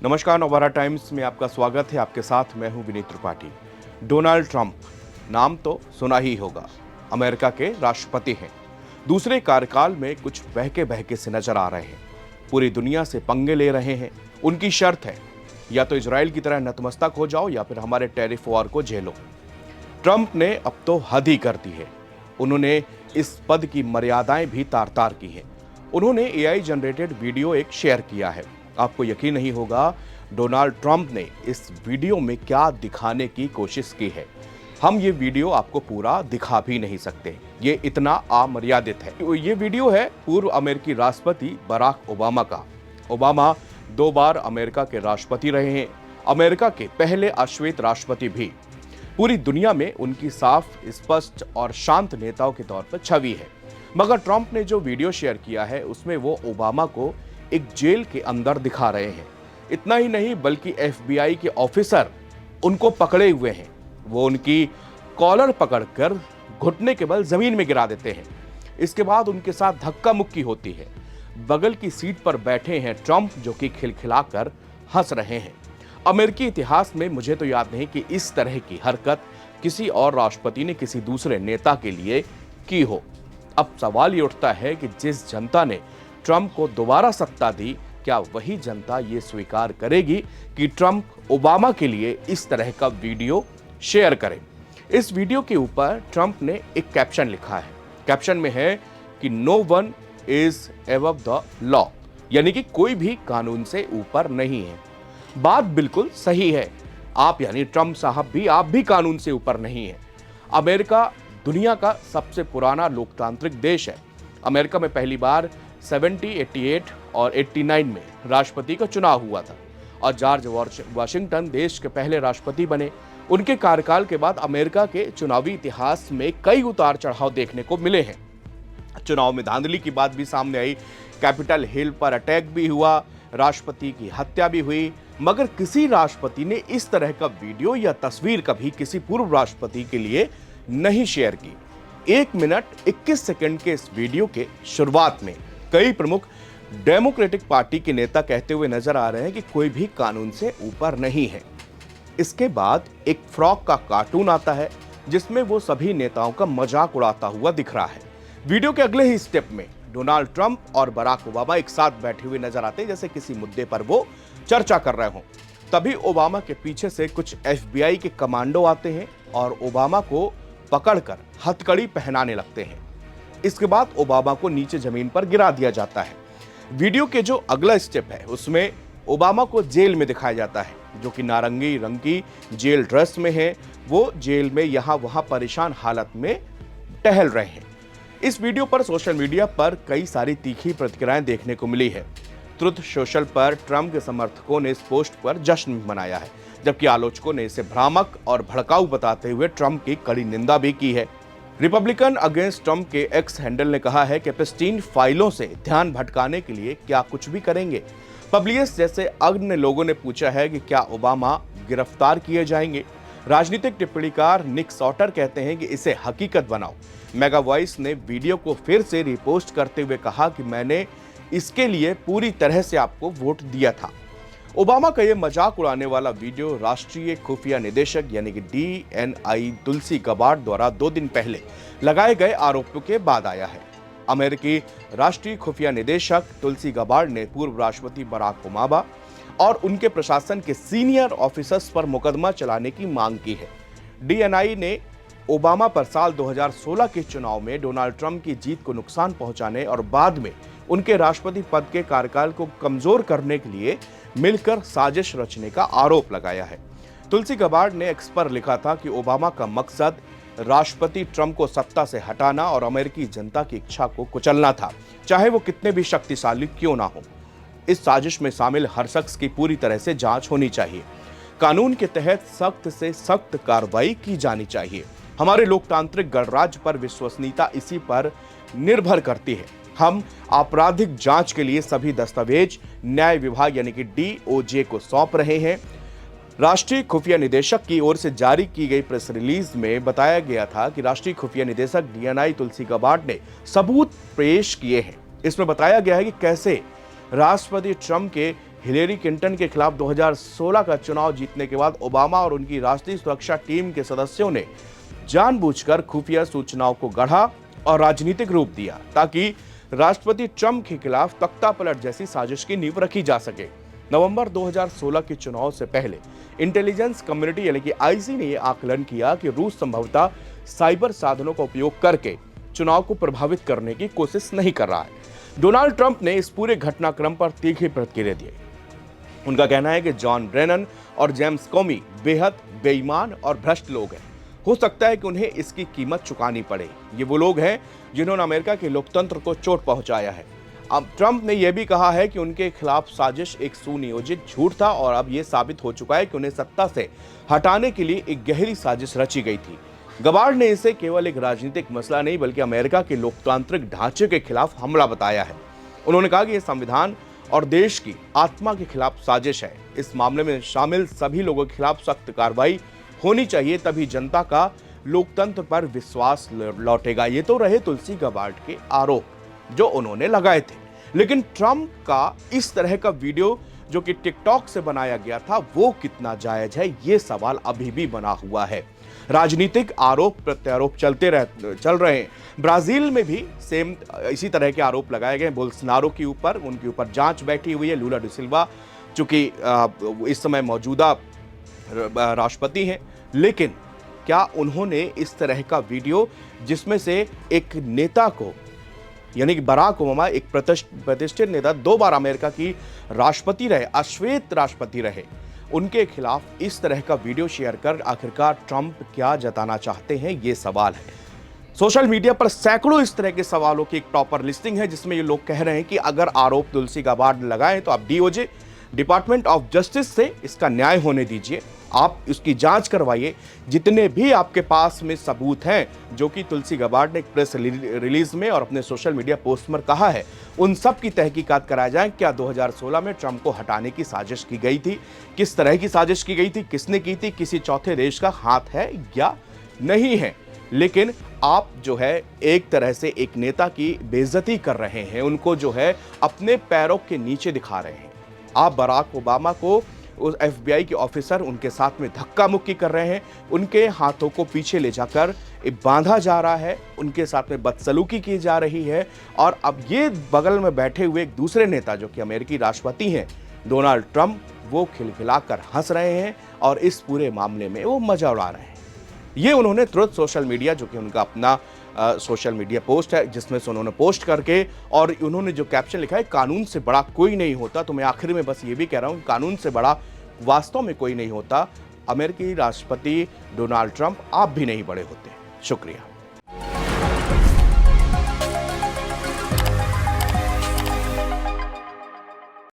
नमस्कार, नवभारत टाइम्स में आपका स्वागत है। आपके साथ मैं हूं विनीत त्रिपाठी। डोनाल्ड ट्रंप नाम तो सुना ही होगा। अमेरिका के राष्ट्रपति हैं। दूसरे कार्यकाल में कुछ बहके से नजर आ रहे हैं। पूरी दुनिया से पंगे ले रहे हैं। उनकी शर्त है, या तो इजराइल की तरह नतमस्तक हो जाओ या फिर हमारे टैरिफ वॉर को झेलो। ट्रंप ने अब तो हद ही कर दी है। उन्होंने इस पद की मर्यादाएं भी तार तार की हैं। उन्होंने एआई जनरेटेड वीडियो एक शेयर किया है। आपको यकीन नहीं होगा डोनाल्ड ट्रंप ने इस वीडियो में क्या दिखाने की कोशिश की है। हम ये वीडियो आपको पूरा दिखा भी नहीं सकते, ये इतना अमर्यादित है। ये वीडियो है पूर्व अमेरिकी राष्ट्रपति बराक ओबामा का। ओबामा 2 बार अमेरिका के राष्ट्रपति रहे हैं, अमेरिका के पहले अश्वेत राष्ट्रपति भी। पूरी दुनिया में उनकी साफ, स्पष्ट और शांत नेताओं के तौर पर छवि है। मगर ट्रंप ने जो वीडियो शेयर किया है उसमें वो ओबामा को एक जेल के अंदर दिखा रहे हैं। इतना ही नहीं बल्कि एफबीआई के ऑफिसर उनको पकड़े हुए हैं। वो उनकी कॉलर पकड़कर घुटने के बल जमीन में गिरा देते हैं। इसके बाद उनके साथ धक्का मुक्की होती है। बगल की सीट पर बैठे हैं ट्रंप, जो कि खिलखिलाकर हंस रहे हैं। अमेरिकी इतिहास में मुझे तो याद नहीं कि इस तरह की हरकत किसी और राष्ट्रपति ने किसी दूसरे नेता के लिए की हो। अब सवाल ये उठता है कि जिस जनता ने ट्रंप को दोबारा सत्ता दी, क्या वही जनता ये स्वीकार करेगी कि ट्रंप ओबामा के लिए इस तरह का वीडियो शेयर करें। इस वीडियो के ऊपर ट्रंप ने एक कैप्शन लिखा है। कैप्शन में है कि no one is above the law, यानी कि कोई भी कानून से ऊपर नहीं है। बात बिल्कुल सही है। आप यानी ट्रंप साहब भी, आप भी कानून से ऊपर नहीं है। अमेरिका दुनिया का सबसे पुराना लोकतांत्रिक देश है। अमेरिका में पहली बार 70, 88 और 89 में राष्ट्रपति का चुनाव हुआ था और जॉर्ज वाशिंगटन देश के पहले राष्ट्रपति बने। उनके कार्यकाल के बाद अमेरिका के चुनावी इतिहास में कई उतार चढ़ाव देखने को मिले हैं। चुनाव में धांधली की बात भी सामने आई, कैपिटल हिल पर अटैक भी हुआ, राष्ट्रपति की हत्या भी हुई, मगर किसी राष्ट्रपति ने इस तरह का वीडियो या तस्वीर कभी किसी पूर्व राष्ट्रपति के लिए नहीं शेयर की। 1 मिनट 21 सेकंड के इस वीडियो के शुरुआत में कई प्रमुख डेमोक्रेटिक पार्टी के नेता कहते हुए नजर आ रहे हैं कि कोई भी कानून से ऊपर नहीं है। इसके बाद एक फ्रॉक का कार्टून आता है जिसमें वो सभी नेताओं का मजाक उड़ाता हुआ दिख रहा है। वीडियो के अगले ही स्टेप में डोनाल्ड ट्रंप और बराक ओबामा एक साथ बैठे हुए नजर आते हैं, जैसे किसी मुद्दे पर वो चर्चा कर रहे हों। तभी ओबामा के पीछे से कुछ एफबीआई के कमांडो आते हैं और ओबामा को पकड़कर हथकड़ी पहनाने लगते हैं। इसके बाद ओबामा को नीचे जमीन पर गिरा दिया जाता है। वीडियो के जो अगला स्टेप है उसमें ओबामा को जेल में दिखाया जाता है, जो कि नारंगी रंग की जेल ड्रेस में है। वो जेल में यहां वहां परेशान हालत में टहल रहे हैं। इस वीडियो पर सोशल मीडिया पर कई सारी तीखी प्रतिक्रियाएं देखने को मिली है। ट्रुथ सोशल पर ट्रंप के समर्थकों ने इस पोस्ट पर जश्न मनाया है, जबकि आलोचकों ने इसे भ्रामक और भड़काऊ बताते हुए ट्रंप की कड़ी निंदा भी की है। रिपब्लिकन अगेंस्ट ट्रंप के एक्स हैंडल ने कहा है कि एप्स्टीन फाइलों से ध्यान भटकाने के लिए क्या कुछ भी करेंगे। पब्लियस जैसे अन्य लोगों ने पूछा है कि क्या ओबामा गिरफ्तार किए जाएंगे। राजनीतिक टिप्पणीकार निक सॉटर कहते हैं कि इसे हकीकत बनाओ। मेगा वॉइस ने वीडियो को फिर से रिपोस्ट करते हुए कहा कि मैंने इसके लिए पूरी तरह से आपको वोट दिया था। ओबामा का यह मजाक उड़ाने वाला वीडियो राष्ट्रीय खुफिया निदेशक यानी कि DNI तुलसी गबार्ड द्वारा 2 दिन पहले लगाए गए आरोपों के बाद आया है। अमेरिकी राष्ट्रीय खुफिया निदेशक तुलसी गबार्ड ने पूर्व राष्ट्रपति बराक ओबामा और उनके प्रशासन के सीनियर ऑफिसर्स पर मुकदमा चलाने की मांग की है। DNI ने ओबामा पर साल 2016 के चुनाव में डोनाल्ड ट्रंप की जीत को नुकसान पहुंचाने और बाद में उनके राष्ट्रपति पद के कार्यकाल को कमजोर करने के लिए मिलकर साजिश रचने का आरोप लगाया है। तुलसी गबार्ड ने एक्स पर लिखा था कि ओबामा का मकसद राष्ट्रपति ट्रंप को सत्ता से हटाना और अमेरिकी जनता की इच्छा को कुचलना था, चाहे वो कितने भी शक्तिशाली क्यों ना हो। इस साजिश में शामिल हर शख्स की पूरी तरह से जांच होनी चाहिए। कानून के तहत सख्त से सख्त कार्रवाई की जानी चाहिए। हमारे लोकतांत्रिक गणराज्य पर विश्वसनीयता इसी पर निर्भर करती है। हम आपराधिक जांच के लिए सभी दस्तावेज न्याय विभाग यानी कि DOJ को सौंप रहे हैं। राष्ट्रीय खुफिया निदेशक की ओर से जारी की गई प्रेस रिलीज में बताया गया था कि राष्ट्रीय खुफिया निदेशक DNI तुलसी गबार्ड ने सबूत पेश किए हैं। इसमें बताया गया है कि कैसे राष्ट्रपति ट्रंप के हिलेरी क्लिंटन के खिलाफ 2016 का चुनाव जीतने के बाद ओबामा और उनकी राष्ट्रीय सुरक्षा टीम के सदस्यों ने जानबूझकर खुफिया सूचनाओं को गढ़ा और राजनीतिक रूप दिया ताकि राष्ट्रपति ट्रंप के खिलाफ तख्तापलट जैसी साजिश की नींव रखी जा सके। नवंबर 2016 के चुनाव से पहले इंटेलिजेंस कम्युनिटी यानी कि आईसी ने यह आकलन किया कि रूस संभवतः साइबर साधनों का उपयोग करके चुनाव को प्रभावित करने की कोशिश नहीं कर रहा है। डोनाल्ड ट्रंप ने इस पूरे घटनाक्रम पर तीखी प्रतिक्रिया दी। उनका कहना है कि जॉन ब्रेनन और जेम्स कॉमी बेहद बेईमान और भ्रष्ट लोग हैं। हो सकता है कि उन्हें इसकी कीमत चुकानी पड़े। ये वो लोग हैं जिन्होंने अमेरिका के लोकतंत्र को चोट पहुंचाया है। अब ट्रंप ने यह भी कहा है कि उनके खिलाफ साजिश एक सुनियोजित झूठ था और अब यह साबित हो चुका है कि उन्हें सत्ता से हटाने के लिए एक गहरी साजिश रची गई थी। गबार्ड ने इसे केवल एक राजनीतिक मसला नहीं बल्कि अमेरिका के लोकतांत्रिक ढांचे के खिलाफ हमला बताया है। उन्होंने कहा कि यह संविधान और देश की आत्मा के खिलाफ साजिश है। इस मामले में शामिल सभी लोगों के खिलाफ सख्त कार्रवाई होनी चाहिए, तभी जनता का लोकतंत्र पर विश्वास लौटेगा। ये तो रहे तुलसी गबार्ड के आरोप जो उन्होंने लगाए थे, लेकिन ट्रंप का इस तरह का वीडियो जो कि टिकटॉक से बनाया गया था वो कितना जायज है, ये सवाल अभी भी बना हुआ है। राजनीतिक आरोप प्रत्यारोप चल रहे हैं। ब्राजील में भी सेम इसी तरह के आरोप लगाए गए बोल्सोनारो के ऊपर, उनके ऊपर जांच बैठी हुई है। लूला डी सिल्वा चूंकि इस समय मौजूदा राष्ट्रपति हैं, लेकिन क्या उन्होंने इस तरह का वीडियो जिसमें से एक नेता को यानी कि बराक ओबामा एक प्रतिष्ठित नेता, 2 बार अमेरिका की राष्ट्रपति रहे, अश्वेत राष्ट्रपति रहे, उनके खिलाफ इस तरह का वीडियो शेयर कर आखिरकार ट्रंप क्या जताना चाहते हैं, ये सवाल है। सोशल मीडिया पर सैकड़ों इस तरह के सवालों की एक प्रॉपर लिस्टिंग है जिसमें ये लोग कह रहे हैं कि अगर आरोप तुलसी गबार्ड लगाएं तो आप डीओजे डिपार्टमेंट ऑफ जस्टिस से इसका न्याय होने दीजिए, आप इसकी जांच करवाइए। जितने भी आपके पास में सबूत हैं जो कि तुलसी गबार्ड ने एक प्रेस रिलीज में और अपने सोशल मीडिया पोस्ट में कहा है, उन सब की तहकीकात कराया जाए। क्या 2016 में ट्रंप को हटाने की साजिश की गई थी? किस तरह की साजिश की गई थी? किसने की थी? किसी चौथे देश का हाथ है या नहीं है? लेकिन आप जो है एक तरह से एक नेता की बेइज्जती कर रहे हैं, उनको जो है अपने पैरों के नीचे दिखा रहे हैं। आप बराक ओबामा को उस FBI के ऑफिसर उनके साथ में धक्का मुक्की कर रहे हैं, उनके हाथों को पीछे ले जाकर बांधा जा रहा है, उनके साथ में बदसलूकी की जा रही है। और अब ये बगल में बैठे हुए एक दूसरे नेता जो कि अमेरिकी राष्ट्रपति हैं डोनाल्ड ट्रंप, वो खिलखिलाकर हंस रहे हैं और इस पूरे मामले में वो मजा उड़ा रहे हैं। ये उन्होंने ट्रुथ सोशल मीडिया जो कि उनका अपना सोशल मीडिया पोस्ट है जिसमें से उन्होंने पोस्ट करके और उन्होंने जो कैप्शन लिखा है, कानून से बड़ा कोई नहीं होता। तो मैं आखिर में बस ये भी कह रहा हूँ, कानून से बड़ा वास्तव में कोई नहीं होता। अमेरिकी राष्ट्रपति डोनाल्ड ट्रंप आप भी नहीं बड़े होते। शुक्रिया।